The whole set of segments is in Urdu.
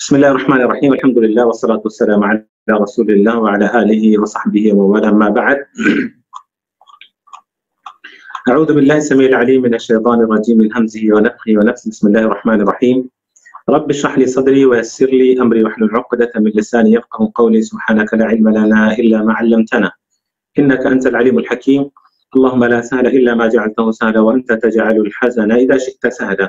بسم الله الرحمن الرحيم. الحمد لله والصلاة والسلام على رسول الله وعلى آله وصحبه ومن ما بعد. أعوذ بالله السميع العليم من الشيطان الرجيم من همزه ونفخه ونفسه. بسم الله الرحمن الرحيم. رب اشرح لي صدري ويسر لي أمري واحلل عقدة من لساني يفقهوا قولي. سبحانك لا علم لنا إلا ما علمتنا إنك أنت العليم الحكيم. اللهم لا سهل إلا ما جعلته سهلا وأنت تجعل الحزن إذا شئت سهلا.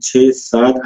6-7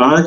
5,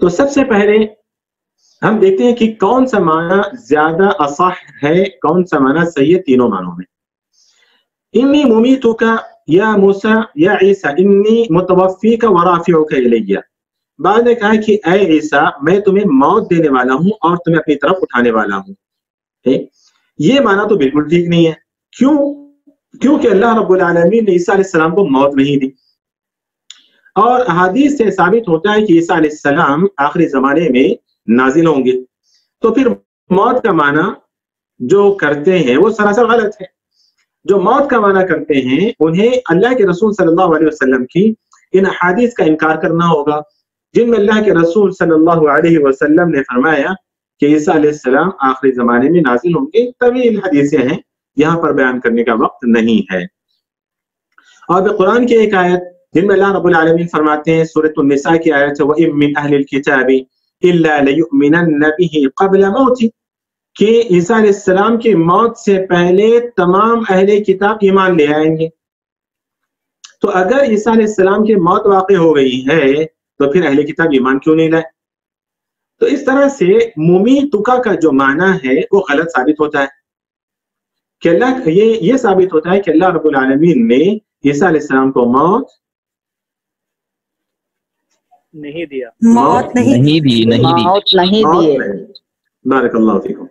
تو سب سے پہلے ہم دیکھتے ہیں کہ کون سا معنی زیادہ اصح ہے، کون سا معنی صحیح ہے تینوں معنوں میں. انی ممیتک یا موسیٰ یا عیسیٰ انی متوفیک ورافعک الیہ. بعد نے کہا کہ اے عیسیٰ میں تمہیں موت دینے والا ہوں اور تمہیں اپنی طرف اٹھانے والا ہوں. یہ معنی تو بالکل ٹھیک نہیں ہے. کیونکہ اللہ رب العالمین نے عیسیٰ علیہ السلام کو موت نہیں دی، اور احادیث سے ثابت ہوتا ہے کہ عیسیٰ علیہ السلام آخری زمانے میں نازل ہوں گے. تو پھر موت کا معنی جو کرتے ہیں وہ سراسر غلط ہے. جو موت کا معنی کرتے ہیں انہیں اللہ کے رسول صلی اللہ علیہ وسلم کی ان احادیث کا انکار کرنا ہوگا جن میں اللہ کے رسول صلی اللہ علیہ وسلم نے فرمایا کہ عیسیٰ علیہ السلام آخری زمانے میں نازل ہوں گے. طویل حدیثیں ہیں، یہاں پر بیان کرنے کا وقت نہیں ہے. اور قرآن کی ایک آیت جن میں اللہ رب العالمین فرماتے ہیں، سورۃ النساء کی آیت ہے وَإِن مِّنْ أَهْلِ الْكِتَابِ إِلَّا لَيُؤْمِنَنَّ بِهِ قَبْلَ مَوْتِهِ، کہ عیسیٰ علیہ السلام کی موت سے پہلے تمام اہل کتاب ایمان لے آئیں گے. تو اگر عیسیٰ علیہ السلام کی موت واقع ہو گئی ہے تو پھر اہل کتاب ایمان کیوں نہیں لائے؟ تو اس طرح سے ممیتک کا جو معنی ہے وہ غلط ثابت ہوتا ہے کہ اللہ یہ ثابت ہوتا ہے کہ اللہ رب العالمین نے عیسیٰ علیہ السلام کو موت نہیں دیا، موت نہیں دی. بارک اللہ فیکم.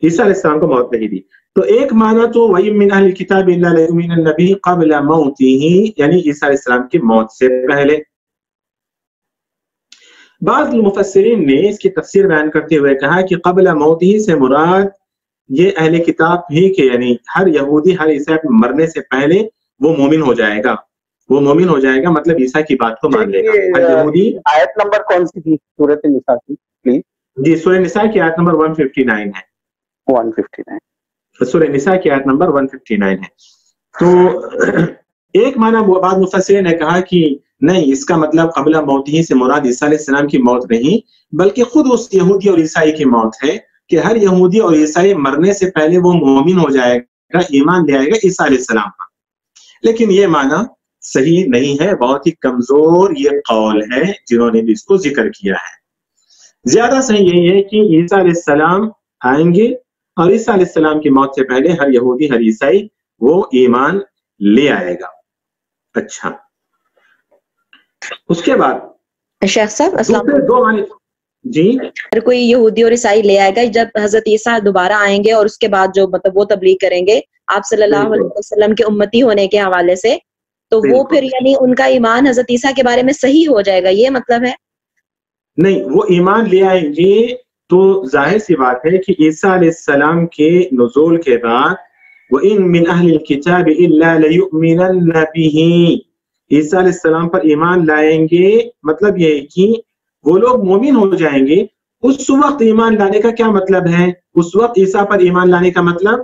عیسیٰ علیہ السلام کو موت نہیں دی. تو ایک معنی تو وَإِن مِّنْ أَهْلِ الْكِتَابِ إِلَّا لَيُؤْمِنَنَّ بِهِ قَبْلَ مَوْتِهِ، یعنی عیسیٰ علیہ السلام کی موت سے پہلے. بعض مفسرین نے اس کی تفسیر بیان کرتے ہوئے کہا کہ قبل موتہ سے مراد یہ اہل کتاب ہی کہ یعنی ہر یہودی ہر عیسائی مرنے سے پہلے وہ مومن ہو جائے گا. وہ مومن ہو جائے گا مطلب عیسیٰ کی بات کو مان لے گا. ہر یہودی. آیت نمبر کون سی تھی سورۃ النساء کی پلیز؟ جی سورہ نساء کی آیت نمبر 159 ہے. 159 سورہ نساء کی آیت نمبر 159 ہے. تو ایک معنی بعض مفسرین نے کہا کہ نہیں، اس کا مطلب قبل موت ہی سے مراد عیسیٰ علیہ السلام کی موت نہیں بلکہ خود اس یہودی اور عیسائی کی موت ہے کہ ہر یہودی اور عیسائی مرنے سے پہلے وہ مومن ہو جائے گا، ایمان لے آئے گا عیسیٰ علیہ السلام پر. لیکن یہ معنی صحیح نہیں ہے، بہت ہی کمزور یہ قول ہے جنہوں نے بھی اس کو ذکر کیا ہے. زیادہ صحیح یہی ہے کہ عیسیٰ علیہ السلام آئیں گے اور عیسیٰ علیہ السلام کی موت سے پہلے ہر یہودی ہر عیسائی وہ ایمان لے آئے گا. اچھا، اس کے بعد شیخ صاحب السلام دو معنی. جی، اگر کوئی یہودی اور عیسائی لے آئے گا جب حضرت عیسیٰ دوبارہ آئیں گے اور اس کے بعد جو مطلب وہ تبلیغ کریں گے آپ صلی اللہ علیہ وسلم کے امتی ہونے کے حوالے سے، تو وہ پھر یعنی ان کا ایمان حضرت عیسیٰ کے بارے میں صحیح ہو جائے گا، یہ مطلب ہے؟ نہیں، وہ ایمان لے آئیں گے تو ظاہر سی بات ہے کہ عیسیٰ علیہ السلام کے نزول کے بعد وَإِن مِّنْ أَهْلِ الْكِتَابِ إِلَّا لَيُؤْمِنَنَّ بِهِ، عیسیٰ علیہ السلام پر ایمان لائیں گے مطلب یہ ہے کہ وہ لوگ مومن ہو جائیں گے. اس وقت ایمان لانے کا کیا مطلب ہے؟ اس وقت عیسیٰ پر ایمان لانے کا مطلب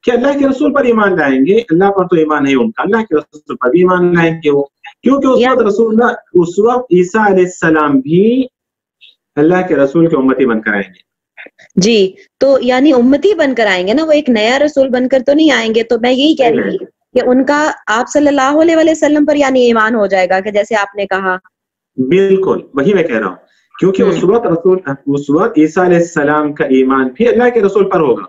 کہ اللہ کے رسول پر ایمان لائیں گے. اللہ پر تو ایمان ہے ان کا، اللہ کے رسول پر بھی ایمان لائیں گے وہ، کیونکہ اس وقت رسول اللہ اس وقت عیسیٰ علیہ السلام بھی اللہ کے رسول کے امتی بن کر آئیں گے. جی، تو یعنی امتی بن کر آئیں گے نا، وہ ایک نیا رسول بن کر تو نہیں آئیں گے. تو میں یہی کہہ رہی تھی کہ ان کا آپ صلی اللہ علیہ وسلم پر یعنی ایمان ہو جائے گا کہ جیسے آپ نے کہا. بالکل وہی میں کہہ رہا ہوں، کیونکہ اس وقت عیسیٰ علیہ السلام کا ایمان بھی اللہ کے رسول پر ہوگا.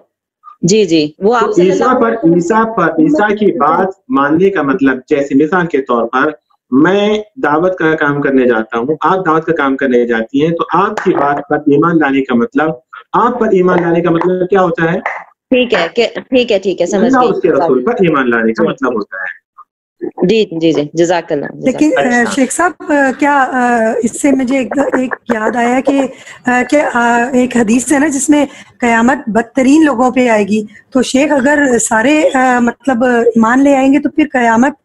جی جی، وہ آپ عیسیٰ کی بات ماننے کا مطلب جیسے مثال کے طور پر میں دعوت کا کام کرنے جاتا ہوں، آپ دعوت کا کام کرنے جاتی ہیں، تو آپ کی بات پر ایمان لانے کا مطلب آپ پر ایمان لانے کا مطلب کیا ہوتا ہے؟ ٹھیک ہے سمجھ گئی. اس کے رسول پر ایمان لانے کا مطلب ہوتا ہے. جی جی جی، جزاک اللہ. لیکن شیخ صاحب کیا اس سے مجھے ایک یاد آیا کہ ایک حدیث ہے نا جس میں قیامت بدترین لوگوں پہ آئے گی، تو شیخ اگر سارے مطلب ایمان لے آئیں گے تو پھر قیامت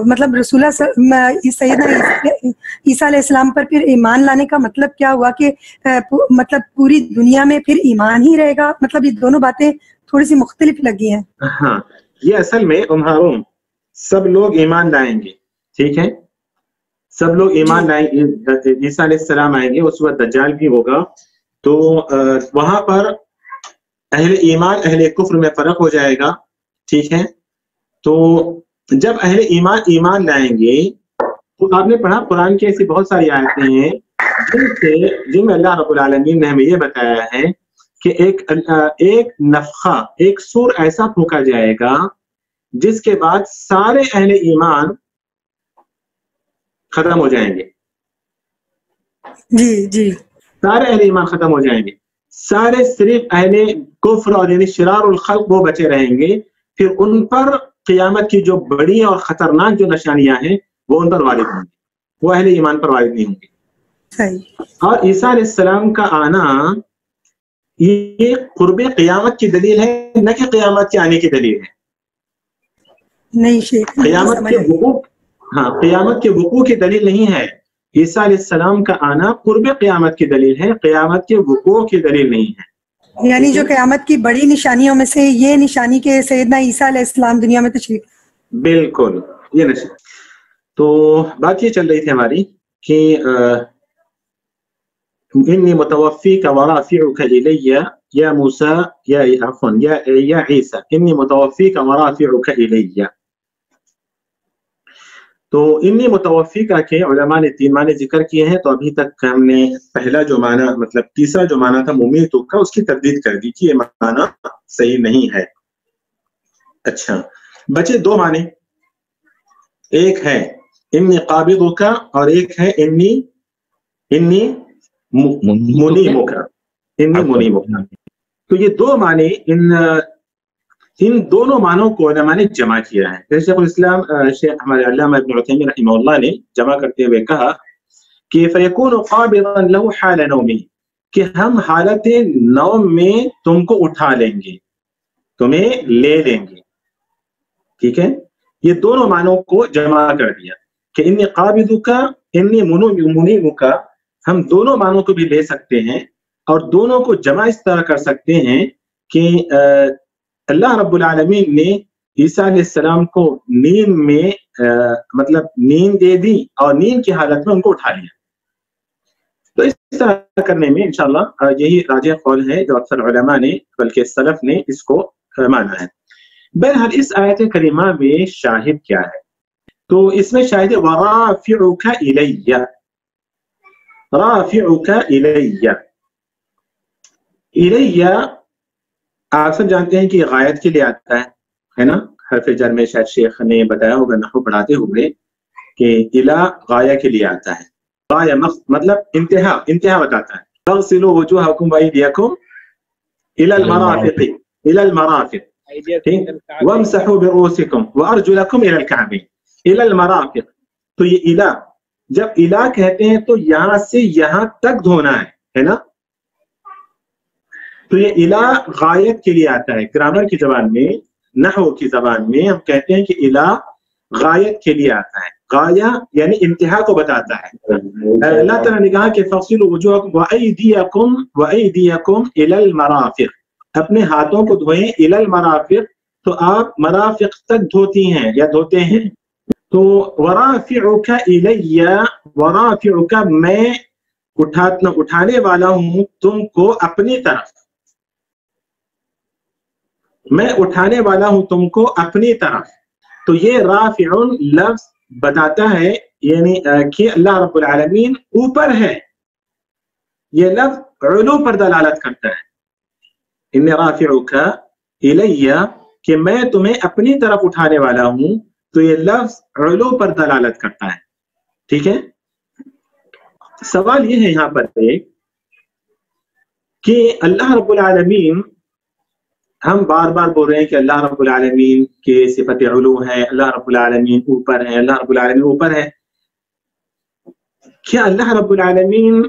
مطلب رسول سیدنا عیسیٰ علیہ السلام پر پھر ایمان لانے کا مطلب کیا ہوا کہ مطلب پوری دنیا میں پھر ایمان ہی رہے گا؟ مطلب یہ دونوں باتیں تھوڑی سی مختلف لگی ہیں. ہاں، یہ اصل میں سب لوگ ایمان لائیں گے، ٹھیک ہے، سب لوگ ایمان لائیں گے. عیسیٰ علیہ السلام آئیں گے، اس وقت دجال بھی ہوگا، تو وہاں پر اہل ایمان اہل کفر میں فرق ہو جائے گا. ٹھیک ہے، تو جب اہل ایمان لائیں گے تو آپ نے پڑھا قرآن کی ایسی بہت ساری آیتیں ہیں جن میں اللہ رب العالمین نے ہمیں یہ بتایا ہے کہ ایک نفخہ، ایک سور ایسا پھونکا جائے گا جس کے بعد سارے اہل ایمان ختم ہو جائیں گے. جی جی، سارے اہل ایمان ختم ہو جائیں گے، سارے صرف اہل کفر اور یعنی شرار الخلق وہ بچے رہیں گے. پھر ان پر قیامت کی جو بڑی اور خطرناک جو نشانیاں ہیں وہ ان پر وارد ہوں گی، وہ اہل ایمان پر وارد نہیں ہوں گی. اور عیسیٰ علیہ السلام کا آنا یہ قرب قیامت کی دلیل ہے، نہ کہ قیامت کے آنے کی دلیل ہے. نہیں شیخ، قیامت کے وقوع کی دلیل نہیں ہے. عیسیٰ علیہ السلام کا آنا قرب قیامت کی دلیل ہے، قیامت کے وقوع کی دلیل نہیں ہے. یعنی جو قیامت کی بڑی نشانیوں میں سے یہ نشانی کے سیدنا عیسیٰ علیہ السلام دنیا میں تشریف. بالکل، یہ نشانی. تو بات یہ چل رہی تھی ہماری کہ انی متوفیک ورافعک الی یا موسیٰ یا عیسیٰ، انی متوفیک ورافعک الی. تو انی متوفیکہ کے علماء نے 3 معنی ذکر کیے ہیں. تو ابھی تک ہم نے پہلا جو معنی مطلب تیسرا جو معنی تھا ممیتک کا، اس کی تردید کر دی کہ یہ معنی صحیح نہیں ہے. اچھا بچے 2 معنی، ایک ہے انی قابضک اور ایک ہے انی منیمک. تو یہ 2 معنی ان دونوں معنوں کو علماء نے جمع کیا ہے. شیخ الاسلام شیخ ہمارے علامہ ابن عثیمین رحمہ اللہ نے جمع کرتے ہوئے کہا کہ فیکون قابضا له حال نومه، کہ ہم حالت نوم میں تم کو اٹھا لیں گے، تمہیں لے لیں گے. ٹھیک ہے، یہ دونوں معنوں کو جمع کر دیا کہ انی قابضک انی منیمک، ہم دونوں معنوں کو بھی لے سکتے ہیں اور دونوں کو جمع اس طرح کر سکتے ہیں کہ اللہ رب العالمین نے عیسیٰ علیہ السلام کو نیند میں مطلب نیند دے دی اور نیند کی حالت میں ان کو اٹھا لیا. تو اس طرح کرنے میں انشاءاللہ یہی راجح قول ہے جو اکثر علماء نے بلکہ سلف نے اس کو مانا ہے. بہرحال اس آیت کریمہ میں شاہد کیا ہے؟ تو اس میں شاہد ورافعک الی، رافعک الی. الی آپ سب جانتے ہیں کہ غایت کے لیے آتا ہے نا. حرف جر میں شاید شیخ نے بتایا ہوگا نحو پڑھاتے ہوئے کہ الی غایہ کے لیے آتا ہے. غایہ مطلب انتہا بتاتا ہے. اغسلوا وجوہکم وایدیکم الی المرافق، الی المرافق، وامسحوا برؤوسکم وارجلکم الی الکعبین، الی المرافق. تو یہ الی، جب الی کہتے ہیں تو یہاں سے یہاں تک دھونا ہے نا. تو یہ الی غایت کے لیے آتا ہے. گرامر کی زبان میں، نحو کی زبان میں ہم کہتے ہیں کہ الی غایت کے لیے آتا ہے. غایہ یعنی انتہا کو بتاتا ہے. اللہ تعالیٰ نے کہا کہ فاغسلوا وجوہکم وایدیکم الی المرافق، اپنے ہاتھوں کو دھوئیں الی المرافق. تو آپ مرافق تک دھوتی ہیں یا دھوتے ہیں. تو ورافعک الی، ورافعک میں اٹھانے والا ہوں تم کو اپنی طرف، میں اٹھانے والا ہوں تم کو اپنی طرف. تو یہ رافع لفظ بتاتا ہے یعنی کہ اللہ رب العالمین اوپر ہے. یہ لفظ علو پر دلالت کرتا ہے. ان رافعک الی، کہ میں تمہیں اپنی طرف اٹھانے والا ہوں. تو یہ لفظ علو پر دلالت کرتا ہے. ٹھیک ہے. سوال یہ ہے یہاں پر کہ اللہ رب العالمین، ہم بار بار بول رہے ہیں کہ اللہ رب العالمین کے صفت علو ہے، اللہ رب العالمین اوپر ہے، اللہ رب العالمین اوپر ہے. کیا اللہ رب العالمین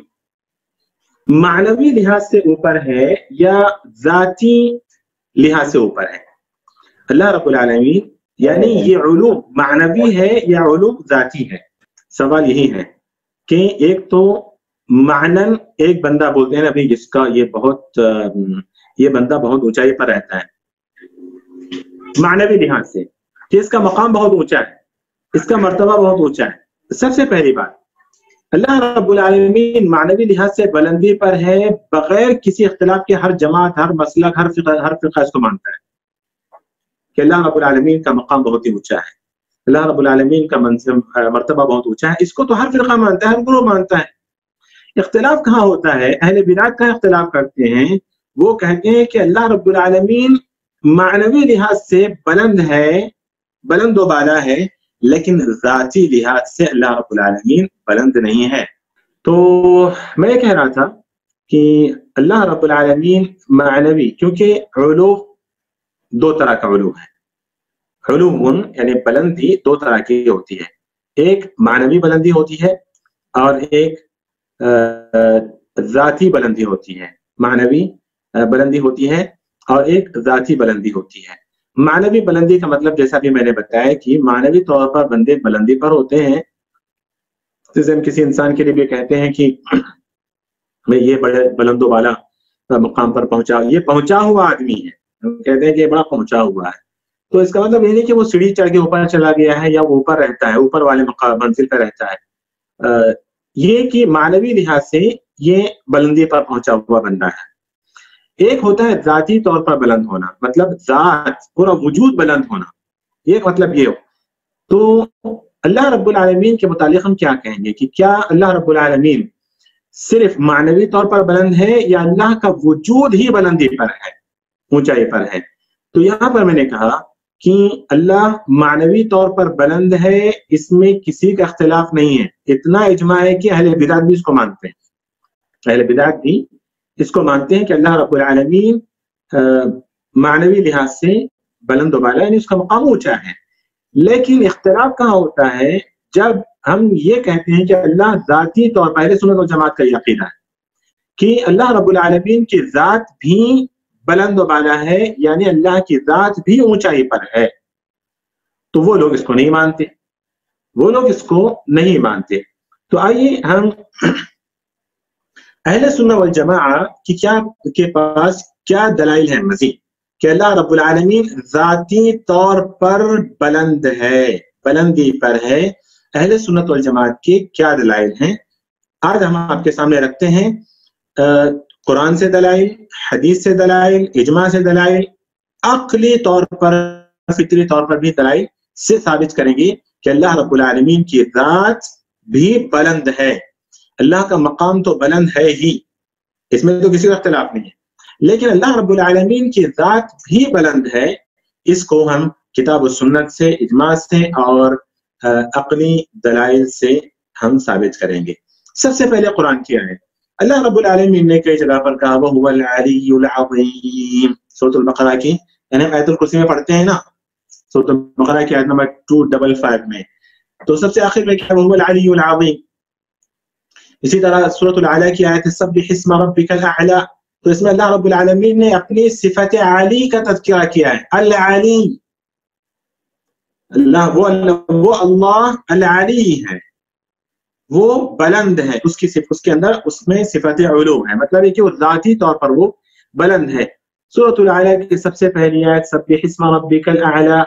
معنوی لحاظ سے اوپر ہے یا ذاتی لحاظ سے اوپر ہے؟ اللہ رب العالمین یعنی یہ علو معنوی ہے یا علو ذاتی ہے؟ سوال یہی ہے کہ ایک تو معنن ایک بندہ بولتے ہیں نا بھائی جس کا یہ بندہ بہت اونچائی پر رہتا ہے معنوی لحاظ سے، کہ اس کا مقام بہت اونچا ہے، اس کا مرتبہ بہت اونچا ہے. سب سے پہلی بات، اللہ رب العالمین معنوی لحاظ سے بلندی پر ہے بغیر کسی اختلاف کے. ہر جماعت، ہر مسلک، ہر فرقہ اس کو مانتا ہے کہ اللہ رب العالمین کا مقام بہت ہی اونچا ہے، اللہ رب العالمین کا مرتبہ بہت اونچا ہے. اس کو تو ہر فرقہ مانتا ہے، ہر گروہ مانتا ہے. اختلاف کہاں ہوتا ہے؟ اہل بدعت کا اختلاف کرتے ہیں، وہ کہتے ہیں کہ اللہ رب العالمین معنوی لحاظ سے بلند ہے، بلند و بالا ہے، لیکن ذاتی لحاظ سے اللہ رب العالمین بلند نہیں ہے۔ تو میں یہ کہہ رہا تھا کہ اللہ رب العالمین معنوی، کیونکہ علو دو طرح کا علو ہے، علو یعنی بلندی دو طرح کی ہوتی ہے، ایک معنوی بلندی ہوتی ہے اور ایک ذاتی بلندی ہوتی ہے۔ معنوی بلندی ہوتی ہے اور ایک ذاتی بلندی ہوتی ہے۔ معنوی بلندی کا مطلب جیسا بھی میں نے بتایا کہ معنوی طور پر بندے بلندی پر ہوتے ہیں، جیسے ہم کسی انسان کے لیے بھی کہتے ہیں کہ میں یہ بڑے بلند و بالا مقام پر پہنچا، یہ پہنچا ہوا آدمی ہے، ہم کہتے ہیں کہ یہ بڑا پہنچا ہوا ہے، تو اس کا مطلب یہ نہیں کہ وہ سیڑھی چڑھ کے اوپر چلا گیا ہے یا وہ اوپر رہتا ہے، اوپر والے منزل پہ رہتا ہے، یہ کہ معنوی لحاظ سے یہ بلندی پر پہنچا ہوا بندہ ہے۔ ایک ہوتا ہے ذاتی طور پر بلند ہونا، مطلب ذات پورا وجود بلند ہونا، ایک مطلب یہ ہو۔ تو اللہ رب العالمین کے متعلق ہم کیا کہیں گے کہ کیا اللہ رب العالمین صرف معنوی طور پر بلند ہے یا اللہ کا وجود ہی بلندی پر ہے، اونچائی پر ہے؟ تو یہاں پر میں نے کہا کہ اللہ معنوی طور پر بلند ہے، اس میں کسی کا اختلاف نہیں ہے، اتنا اجماع ہے کہ اہل بدعت بھی اس کو مانتے ہیں، اہل بدعت بھی اس کو مانتے ہیں کہ اللہ رب العالمین معنوی لحاظ سے بلند و بالا، یعنی اس کا مقام اونچا ہے۔ لیکن اختلاف کہاں ہوتا ہے؟ جب ہم یہ کہتے ہیں کہ اللہ ذاتی طور پر، اہل سنت والجماعت کا یہ عقیدہ ہے کہ اللہ رب العالمین کی ذات بھی بلند و بالا ہے، یعنی اللہ کی ذات بھی اونچائی پر ہے، تو وہ لوگ اس کو نہیں مانتے، وہ لوگ اس کو نہیں مانتے۔ تو آئیے ہم اہل سنت والجماعت کے پاس کیا دلائل ہیں مزید کہ اللہ رب العالمین ذاتی طور پر بلند ہے، بلندی پر ہے۔ اہل سنت والجماعت کے کیا دلائل ہیں آج ہم آپ کے سامنے رکھتے ہیں۔ قرآن سے دلائل، حدیث سے دلائل، اجماع سے دلائل، عقلی طور پر، فطری طور پر بھی دلائل سے ثابت کریں گے کہ اللہ رب العالمین کی ذات بھی بلند ہے، اللہ کا مقام تو بلند ہے ہی، اس میں تو کسی کا اختلاف نہیں ہے، لیکن اللہ رب العالمین کی ذات بھی بلند ہے۔ اس کو ہم کتاب و سنت سے، اجماع سے اور عقلی دلائل سے ہم ثابت کریں گے۔ سب سے پہلے قرآن کی آیت، اللہ رب العالمین نے کئی جگہ پر کہا وَهُوَ الْعَلِيُّ الْعَظِيمُ، سورۃ البقرہ کی، یعنی ہم آیت الکرسی میں پڑھتے ہیں نا، سورۃ البقرہ کی آیت نمبر 255 میں، تو سب سے آخر میں کیا وَهُوَ الْعَلِيُّ الْعَظِيمُ۔ اسی طرح سورۃ الاعلیٰ کی آیت سبح اسم ربک الاعلیٰ، تو اس میں اللہ رب العالمین نے اپنی صفت عالی کا تذکرہ کیا ہے، العلی، اللہ وہ اللہ العلی ہے، وہ بلند ہے، اس کی اس کے اندر اس میں صفت علو ہے، مطلب ہے کہ وہ ذاتی طور پر وہ بلند ہے۔ سورۃ الاعلیٰ کی سب سے پہلی آیت سبح اسم ربک الاعلیٰ،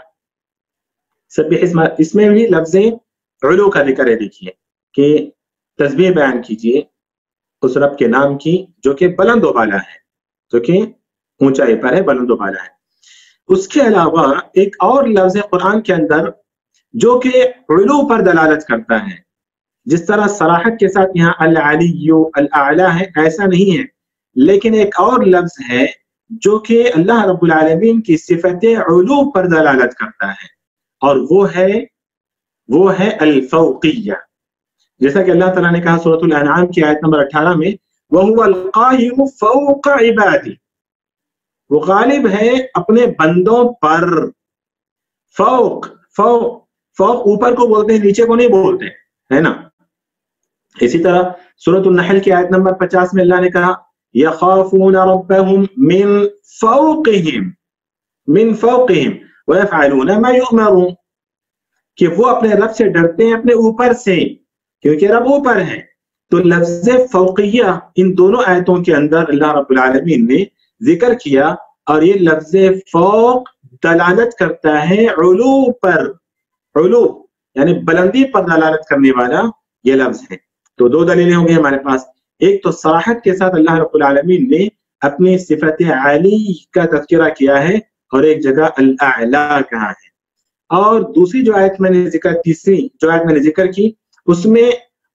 سبح اسم، اس میں بھی لفظ علو کا ذکر ہے، دیکھیے کہ تسبیح بیان کیجئے اس رب کے نام کی جو کہ بلند و بالا ہے، جو کہ اونچائی پر ہے، بلند و بالا ہے۔ اس کے علاوہ ایک اور لفظ قرآن کے اندر جو کہ علو پر دلالت کرتا ہے، جس طرح صراحت کے ساتھ یہاں العلی الاعلی ہے ایسا نہیں ہے، لیکن ایک اور لفظ ہے جو کہ اللہ رب العالمین کی صفت علو پر دلالت کرتا ہے، اور وہ ہے الفوقیہ، جیسا کہ اللہ تعالیٰ نے کہا سورۃ الانعام کی آیت نمبر 18 میں وَهُوَ الْقَاهِرُ فَوْقَ عِبَادِهِ، وہ غالب ہے اپنے بندوں پر۔ فوق اوپر کو بولتے ہیں، نیچے کو نہیں بولتے، ہے نا۔ اسی طرح سورۃ النحل کی آیت نمبر 50 میں اللہ نے کہا يَخَافُونَ رَبَّهُمْ مِنْ فَوْقِهِمْ وَيَفْعَلُونَ مَا يُؤْمَرُونَ، کہ وہ اپنے رب سے ڈرتے ہیں اپنے اوپر سے، کیونکہ رب اوپر ہے۔ تو لفظ فوقیہ ان دونوں آیتوں کے اندر اللہ رب العالمین نے ذکر کیا، اور یہ لفظ فوق دلالت کرتا ہے علو پر، علو یعنی بلندی پر دلالت کرنے والا یہ لفظ ہے۔ تو دو دلیلیں ہوں گی ہمارے پاس، ایک تو صراحت کے ساتھ اللہ رب العالمین نے اپنی صفت عالی کا تذکرہ کیا ہے، اور ایک جگہ الاعلیٰ کہا ہے، اور دوسری جو آیت میں نے ذکر، تیسری جو آیت میں نے ذکر کی، اس میں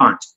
5,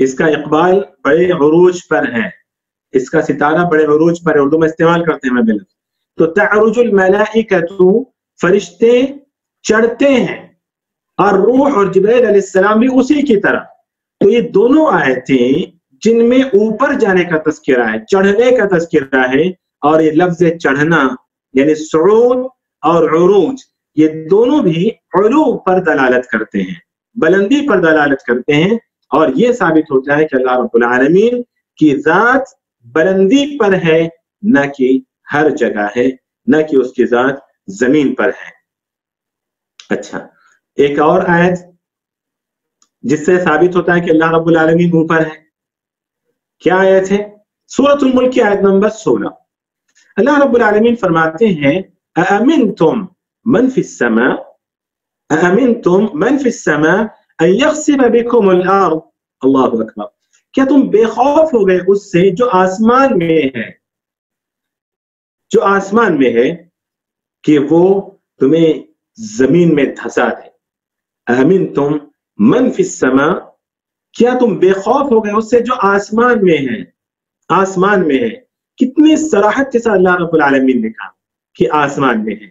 اس کا اقبال بڑے عروج پر ہے، اس کا ستارہ بڑے عروج پر ہے، اردو میں استعمال کرتے ہیں میں بلد. تو تعرج الملائکۃ، فرشتے چڑھتے ہیں، اور روح اور جبرائیل علیہ السلام بھی اسی کی طرح. تو یہ دونوں آیتیں جن میں اوپر جانے کا تذکرہ ہے، چڑھنے کا تذکرہ ہے، اور یہ لفظ چڑھنا یعنی صعود اور عروج، یہ دونوں بھی علو پر دلالت کرتے ہیں، بلندی پر دلالت کرتے ہیں. اور یہ ثابت ہوتا ہے کہ اللہ رب العالمین کی ذات بلندی پر ہے، نہ کہ ہر جگہ ہے، نہ کہ اس کی ذات زمین پر ہے. اچھا، ایک اور آیت جس سے ثابت ہوتا ہے کہ اللہ رب العالمین اوپر ہے، کیا آیت ہے؟ سورۃ الملک کی آیت نمبر 16. اللہ رب العالمین فرماتے ہیں اَأَمِنْتُمْ مَنْ فِي السَّمَاءِ اَأَمِنْتُمْ مَنْ فِي السَّمَاءِ أَن يَخْسِفَ بِكُمُ الْأَرْضَ. اللہ اکبر. کیا تم بے خوف ہو گئے اس سے جو آسمان میں ہے، جو آسمان میں ہے، کہ وہ تمہیں زمین میں دھسا دے. اَأَمِنْتُمْ مَنْ فِي السَّمَاءِ، کیا تم بے خوف ہو گئے اس سے جو آسمان میں ہے، آسمان میں ہے. کتنی صراحت کے ساتھ اللہ رب العالمین نے کہا کہ آسمان میں ہے.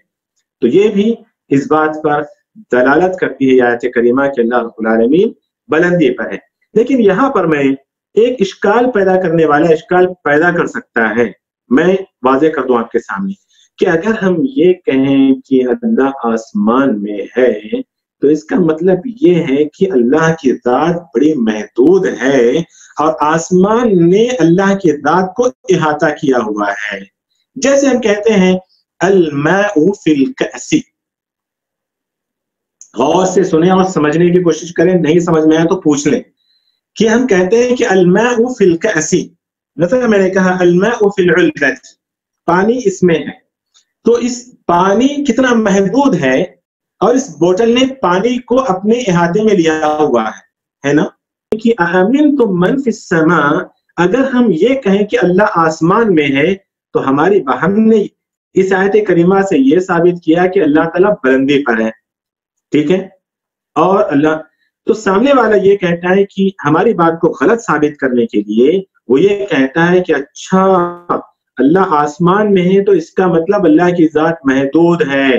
تو یہ بھی اس بات پر دلالت کرتی ہے آیت کریمہ کہ اللہ رب العالمین بلندی پر ہے. لیکن یہاں پر میں ایک اشکال پیدا کرنے والا اشکال پیدا کر سکتا ہے، میں واضح کر دوں آپ کے سامنے کہ اگر ہم یہ کہیں کہ اللہ آسمان میں ہے تو اس کا مطلب یہ ہے کہ اللہ کی ذات بڑی محدود ہے اور آسمان نے اللہ کی ذات کو احاطہ کیا ہوا ہے. جیسے ہم کہتے ہیں الماء فی الکأس. غور سے سنیں اور سمجھنے کی کوشش کریں، نہیں سمجھ میں آیا تو پوچھ لیں کہ ہم کہتے ہیں کہ الماء فی الکأس، مثلا میں نے کہا الماء فی العلبۃ، پانی اس میں ہے، تو اس پانی کتنا محدود ہے، اور اس بوتل نے پانی کو اپنے احاطے میں لیا ہوا ہے نا. کہ اَأَمِنْتُمْ مَنْ فِي السَّمَاءِ، اگر ہم یہ کہیں کہ اللہ آسمان میں ہے تو ہم نے اس آیت کریمہ سے یہ ثابت کیا کہ اللہ تعالیٰ بلندی پر ہے. ٹھیک ہے، اور اللہ تو سامنے والا یہ کہتا ہے کہ ہماری بات کو غلط ثابت کرنے کے لیے وہ یہ کہتا ہے کہ اچھا اللہ آسمان میں ہے تو اس کا مطلب اللہ کی ذات محدود ہے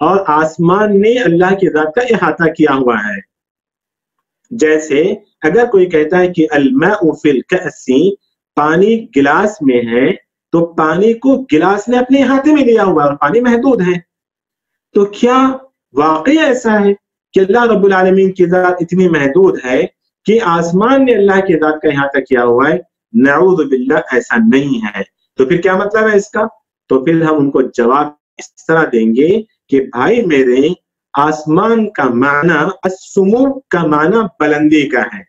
اور آسمان نے اللہ کی ذات کا احاطہ کیا ہوا ہے. جیسے اگر کوئی کہتا ہے کہ الماء فی الکأس، پانی گلاس میں ہے، تو پانی کو گلاس نے اپنے احاطے میں لیا ہوا ہے اور پانی محدود ہے. تو کیا واقعی ایسا ہے کہ اللہ رب العالمین کی ذات اتنی محدود ہے کہ آسمان نے اللہ کی ذات کا احاطہ کیا ہوا ہے؟ نعوذ باللہ، ایسا نہیں ہے. تو پھر کیا مطلب ہے اس کا؟ تو پھر ہم ان کو جواب اس طرح دیں گے کہ بھائی میرے، آسمان کا معنی السمو کا معنی بلندی کا ہے.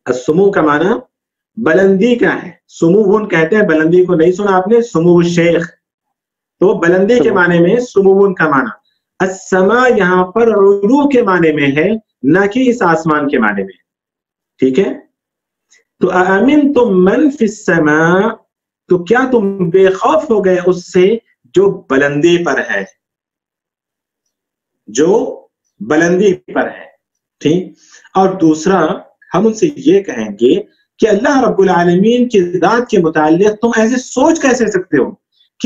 السمو کا معنی بلندی کا ہے. سموون کہتے ہیں بلندی کو، نہیں سنا آپ نے؟ سمو شیخ، تو بلندی کے معنی میں سموون کا معنی. السما یہاں پر علو کے معنی میں ہے، نہ کہ اس آسمان کے معنی میں. ٹھیک ہے، تو اَأَمِنْتُمْ مَنْ فِي السَّمَاءِ، تو کیا تم بے خوف ہو گئے اس سے جو بلندی پر ہے، جو بلندی پر ہے. ٹھیک. اور دوسرا ہم ان سے یہ کہیں گے کہ اللہ رب العالمین کی ذات کے متعلق تم ایسے سوچ کیسے سکتے ہو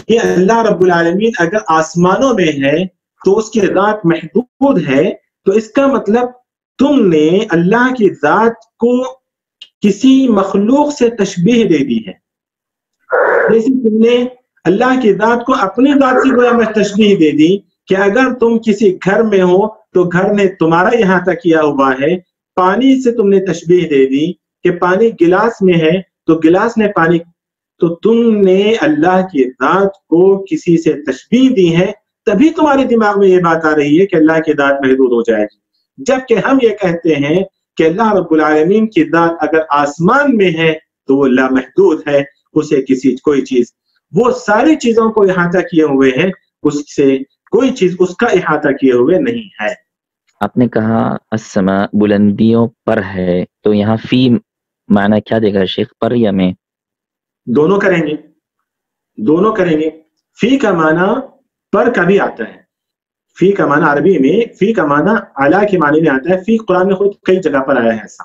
کہ اللہ رب العالمین اگر آسمانوں میں ہے تو اس کی ذات محدود ہے، تو اس کا مطلب تم نے اللہ کی ذات کو کسی مخلوق سے تشبیہ دے دی ہے. جیسے تم نے اللہ کی ذات کو اپنی ذات سے گویا میں تشبیہ دے دی کہ اگر تم کسی گھر میں ہو تو گھر نے تمہارا احاطہ کیا ہوا ہے. پانی سے تم نے تشبیہ دے دی کہ پانی گلاس میں ہے تو گلاس نے پانی، تو تم نے اللہ کی ذات کو کسی سے تشبیہ دی ہے، تبھی تمہارے دماغ میں یہ بات آ رہی ہے کہ اللہ کی ذات محدود ہو جائے گی. جبکہ ہم یہ کہتے ہیں کہ اللہ رب العالمین کی ذات اگر آسمان میں ہے تو وہ لامحدود ہے، اسے کوئی چیز، وہ ساری چیزوں کو احاطہ کیے ہوئے ہیں، اس سے کوئی چیز اس کا احاطہ کیے ہوئے نہیں ہے. آپ نے کہا السماء بلندیوں پر ہے، تو یہاں فی معنی کیا دے گا شیخ، پر یا میں؟ دونوں کریں گے، دونوں کریں گے. فی کا معنی پر کا بھی آتا ہے. فی کا معنی عربی میں، فی کا معنی اعلیٰ کے معنی میں آتا ہے. فی قرآن میں خود کئی جگہ پر آیا ہے ایسا.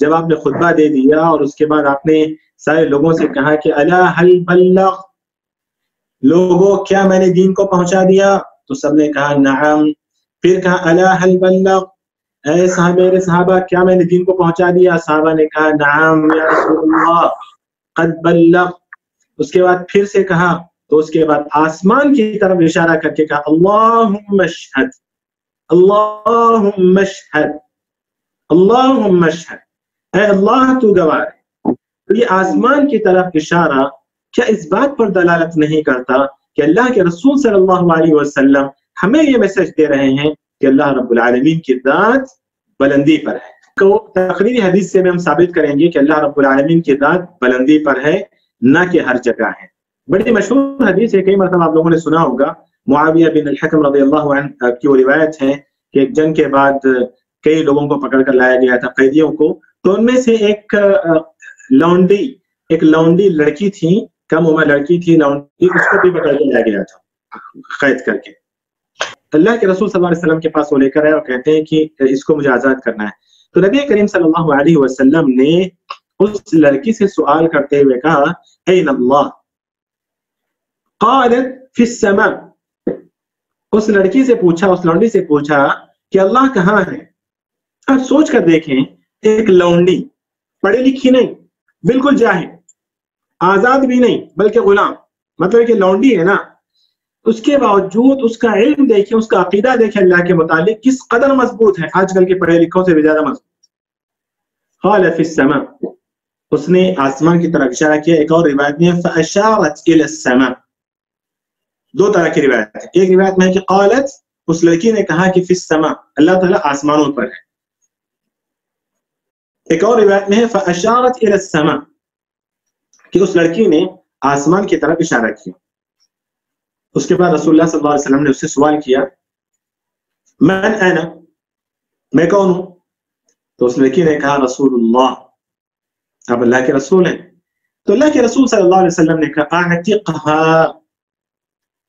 جب آپ نے خطبہ دے دیا اور اس کے بعد آپ نے سارے لوگوں سے کہا کہ الا هل بلغ، لوگوں کیا میں نے دین کو پہنچا دیا؟ تو سب نے کہا نعم. پھر کہا الا هل بلغ، اے صحابہ کیا میں نے دین کو پہنچا دیا؟ صحابہ نے کہا نعم یا رسول اللہ قد بلغ. اس کے بعد پھر سے کہا، تو اس کے بعد آسمان کی طرف اشارہ کر کے کہا اللہم اشہد اللہم اشہد اللہم اشہد، اے اللہ تو گواہ ہے. تو یہ آسمان کی طرف اشارہ کیا اس بات پر دلالت نہیں کرتا کہ اللہ کے رسول صلی اللہ علیہ وسلم ہمیں یہ میسج دے رہے ہیں کہ اللہ رب العالمین کی ذات بلندی پر ہے؟ تو تقریری حدیث سے میں ہم ثابت کریں گے کہ اللہ رب العالمین کی ذات بلندی پر ہے، نہ کہ ہر جگہ ہے. بڑی مشہور حدیث ہے، کئی مرتبہ آپ لوگوں نے سنا ہوگا. معاویہ بن الحکم رضی اللہ عنہ کی وہ روایت ہے کہ ایک جنگ کے بعد کئی لوگوں کو پکڑ کر لایا گیا تھا، قیدیوں کو. تو ان میں سے ایک لونڈی لڑکی تھی، کم عمر لڑکی تھی لونڈی، اس کو بھی پکڑ کے لایا گیا تھا قید کر کے. اللہ کے رسول صلی اللہ علیہ وسلم کے پاس وہ لے کر آئے اور کہتے ہیں کہ اس کو مجھے آزاد کرنا ہے. تو نبی کریم صلی اللہ علیہ وسلم نے اس لڑکی سے سوال کرتے ہوئے کہا این اللہ؟ قالت فی السماء. اس لڑکی سے پوچھا، اس لونڈی سے پوچھا کہ اللہ کہاں ہے؟ آپ سوچ کر دیکھیں، ایک لونڈی پڑھی لکھی نہیں، بالکل جاہل، آزاد بھی نہیں بلکہ غلام، مطلب کہ لونڈی ہے نا، اس کے باوجود اس کا علم دیکھیں، اس کا عقیدہ دیکھیں اللہ کے متعلق کس قدر مضبوط ہے، آج کل کے پڑھے لکھوں سے بھی زیادہ مضبوط. قال فی السماء، اس نے آسمان کی طرف اشارہ کیا. ایک اور روایت میں فاشارت الی السماء. دو طرح کی روایت ہے. ایک روایت میں ہے کہ قالت، اس لڑکی نے کہا کہ فی السماء، اللہ تعالیٰ آسمانوں پر ہے. ایک اور روایت میں ہے فاشارت الی السماء، کہ اس لڑکی نے آسمان کی طرف اشارہ کیا. اس کے بعد رسول اللہ صلی اللہ علیہ وسلم نے اس سے سوال کیا من انا، میں کون ہوں؟ تو اس لڑکی نے کہا رسول اللہ، آپ اللہ کے رسول ہیں. تو اللہ کے رسول صلی اللہ علیہ وسلم نے کہا اعتقها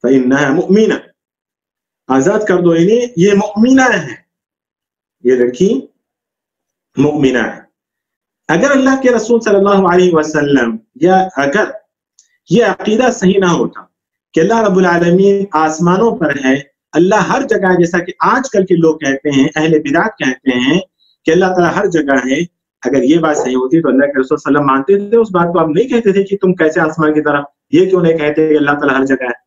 فإنها مؤمنہ، آزاد کر دو انہیں، یہ مؤمنہ ہے، یہ لڑکی مؤمنہ ہے. اگر اللہ کے رسول صلی اللہ علیہ وسلم یا اگر یہ عقیدہ صحیح نہ ہوتا کہ اللہ رب العالمین آسمانوں پر ہے، اللہ ہر جگہ، جیسا کہ آج کل کے لوگ کہتے ہیں، اہل بدعت کہتے ہیں کہ اللہ تعالیٰ ہر جگہ ہے، اگر یہ بات صحیح ہوتی تو اللہ کے رسول صلی اللہ علیہ وسلم مانتے تھے اس بات کو. آپ نہیں کہتے تھے کہ تم کیسے آسمان کی طرف، یہ کیوں نہیں کہتے کہ اللہ تعالیٰ ہر جگہ ہے؟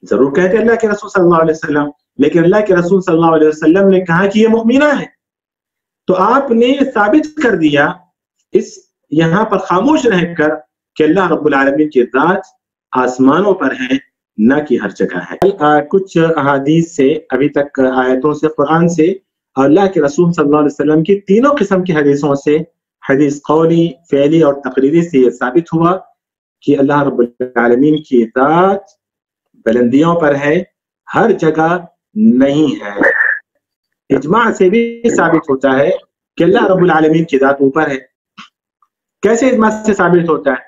ضرور کہتے اللہ کے رسول صلی اللہ علیہ وسلم، لیکن اللہ کے رسول صلی اللہ علیہ وسلم نے کہا کہ یہ مؤمنہ ہے. تو آپ نے ثابت کر دیا اس یہاں پر خاموش رہ کر کہ اللہ رب العالمین کی ذات آسمانوں پر ہے، نہ کہ ہر جگہ ہے. کچھ احادیث سے، ابھی تک آیتوں سے، قرآن سے اور اللہ کے رسول صلی اللہ علیہ وسلم کی تینوں قسم کی حدیثوں سے، حدیث قولی، فعلی اور تقریری سے یہ ثابت ہوا کہ اللہ رب العالمین کی ذات بلندیوں پر ہے، ہر جگہ نہیں ہے. اجماع سے بھی ثابت ہوتا ہے کہ اللہ رب العالمین کی ذات اوپر ہے. کیسے اجماع سے ثابت ہوتا ہے؟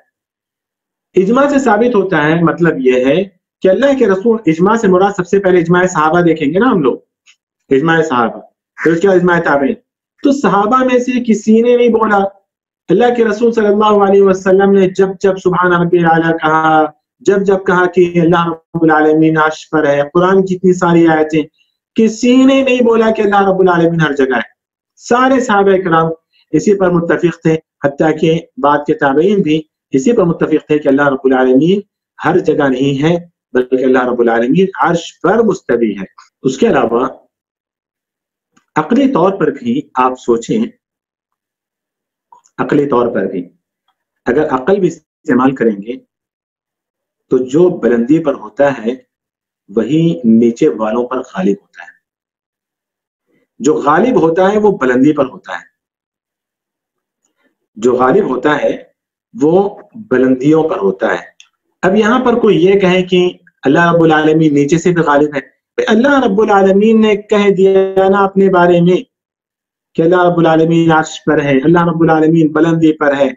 اجماع سے ثابت ہوتا ہے مطلب یہ ہے کہ اللہ کے رسول، اجماع سے مراد سب سے پہلے اجماع صحابہ دیکھیں گے نا ہم لوگ، اجماع صحابہ، پھر اس کے بعد اجماع تابعین. تو صحابہ میں سے کسی نے نہیں بولا، اللہ کے رسول صلی اللہ علیہ وسلم نے جب جب سبحان ربی الاعلیٰ کہا، جب جب کہا کہ اللہ رب العالمین عرش پر ہے، قرآن کی اتنی ساری آیتیں، کسی نے نہیں بولا کہ اللہ رب العالمین ہر جگہ ہے. سارے صحابہ کرام اسی پر متفق تھے، حتیٰ کہ بعد کے تابعین بھی اسی پر متفق تھے کہ اللہ رب العالمین ہر جگہ نہیں ہے، بلکہ اللہ رب العالمین عرش پر مستوی ہے. اس کے علاوہ عقلی طور پر بھی آپ سوچیں، عقلی طور پر بھی اگر عقل بھی استعمال کریں گے تو جو بلندی پر ہوتا ہے وہی نیچے والوں پر غالب ہوتا ہے. جو غالب ہوتا ہے وہ بلندی پر ہوتا ہے، جو غالب ہوتا ہے وہ بلندیوں پر ہوتا ہے. اب یہاں پر کوئی یہ کہے کہ اللہ رب العالمین نیچے سے بھی غالب ہے، اللہ رب العالمین نے کہہ دیا نا اپنے بارے میں کہ اللہ رب العالمین عرش پر ہے، اللہ رب العالمین بلندی پر ہے.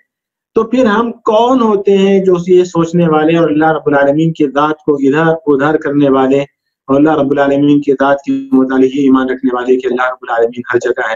تو پھر ہم کون ہوتے ہیں جو یہ سوچنے والے اور اللہ رب العالمین کی ذات کو ادھر ادھر کرنے والے اور اللہ رب العالمین کی ذات کے متعلق ایمان رکھنے والے کہ اللہ رب العالمین ہر جگہ ہے؟